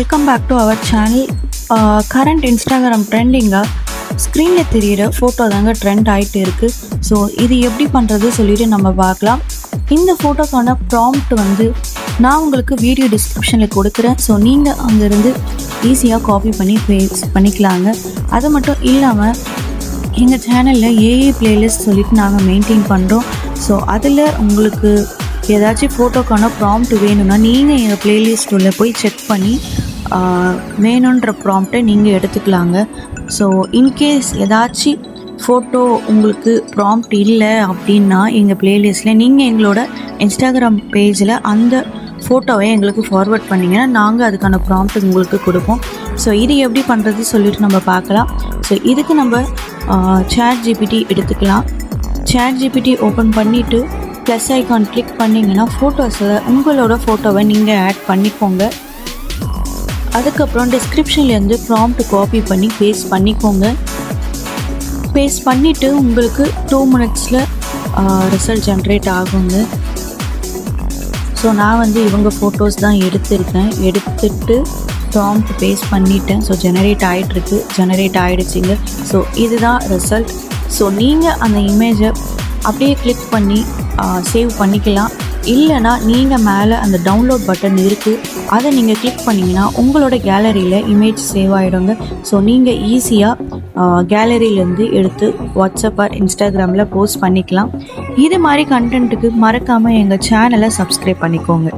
Welcome back to our channel. Current Instagram ட்ரெண்டிங்காக ஸ்க்ரீனில் தெரிகிற ஃபோட்டோ தாங்க ட்ரெண்ட் ஆகிட்டு இருக்குது. ஸோ இது எப்படி பண்ணுறது சொல்லிட்டு நம்ம பார்க்கலாம். இந்த ஃபோட்டோக்கான ப்ராம்ப்ட் வந்து நான் உங்களுக்கு வீடியோ டிஸ்கிரிப்ஷனில் கொடுக்குறேன். ஸோ நீங்கள் அங்கேருந்து ஈஸியாக காப்பி பண்ணி பேஸ்ட் பண்ணிக்கலாங்க. அது மட்டும் இல்லாமல் எங்கள் சேனலில் ஏஏ பிளேலிஸ்ட் சொல்லிட்டு நாங்கள் மெயின்டைன் பண்ணுறோம். ஸோ அதில் உங்களுக்கு ஏதாச்சும் ஃபோட்டோக்கான ப்ராம்ப்ட் வேணும்னா நீங்கள் எங்கள் பிளேலிஸ்ட் உள்ள போய் செக் பண்ணி வேணுன்ற ப்ராம்ப்டை நீங்கள் எடுத்துக்கலாங்க. ஸோ இன்கேஸ் ஏதாச்சும் ஃபோட்டோ உங்களுக்கு ப்ராம்ப்ட் இல்லை அப்படின்னா எங்கள் பிளேலிஸ்ட்டில் நீங்கள் எங்களோட இன்ஸ்டாகிராம் பேஜில் அந்த ஃபோட்டோவை எங்களுக்கு ஃபார்வர்ட் பண்ணிங்கன்னா நாங்கள் அதுக்கான ப்ராம்ப்ட் உங்களுக்கு கொடுப்போம். ஸோ இது எப்படி பண்ணுறது சொல்லிட்டு நம்ம பார்க்கலாம். ஸோ இதுக்கு நம்ம சாட் ஜிபிடி எடுத்துக்கலாம். சாட் ஜிபிடி ஓப்பன் பண்ணிவிட்டு ப்ளஸ் ஐக்கான் கிளிக் பண்ணிங்கன்னா ஃபோட்டோஸில் உங்களோட ஃபோட்டோவை நீங்கள் ஆட் பண்ணிக்கோங்க. அதுக்கப்புறம் டிஸ்கிரிப்ஷன்லேருந்து ப்ராம்ப்ட் காப்பி பண்ணி பேஸ்ட் பண்ணிக்கோங்க. பேஸ்ட் பண்ணிவிட்டு உங்களுக்கு 2 minutesல ரிசல்ட் ஜென்ரேட் ஆகுங்க. ஸோ நான் வந்து இவங்க ஃபோட்டோஸ் தான் எடுத்துட்டு ப்ராம்ப்ட் பேஸ்ட் பண்ணிட்டேன். ஸோ ஜெனரேட் ஆகிடுச்சிங்க. ஸோ இதுதான் ரிசல்ட். ஸோ நீங்கள் அந்த இமேஜை அப்படியே கிளிக் பண்ணி சேவ் பண்ணிக்கலாம். இல்லைனா நீங்கள் மேலே அந்த டவுன்லோட் பட்டன் இருக்குது, அதை நீங்கள் கிளிக் பண்ணிங்கன்னா உங்களோட கேலரியில் இமேஜ் சேவ் ஆகிடுங்க. ஸோ நீங்கள் ஈஸியாக கேலரியிலேருந்து எடுத்து வாட்ஸ்அப் ஆர் இன்ஸ்டாகிராமில் போஸ்ட் பண்ணிக்கலாம். இது மாதிரி கண்டென்ட்டுக்கு மறக்காமல் எங்கள் சேனலை சப்ஸ்கிரைப் பண்ணிக்கோங்க.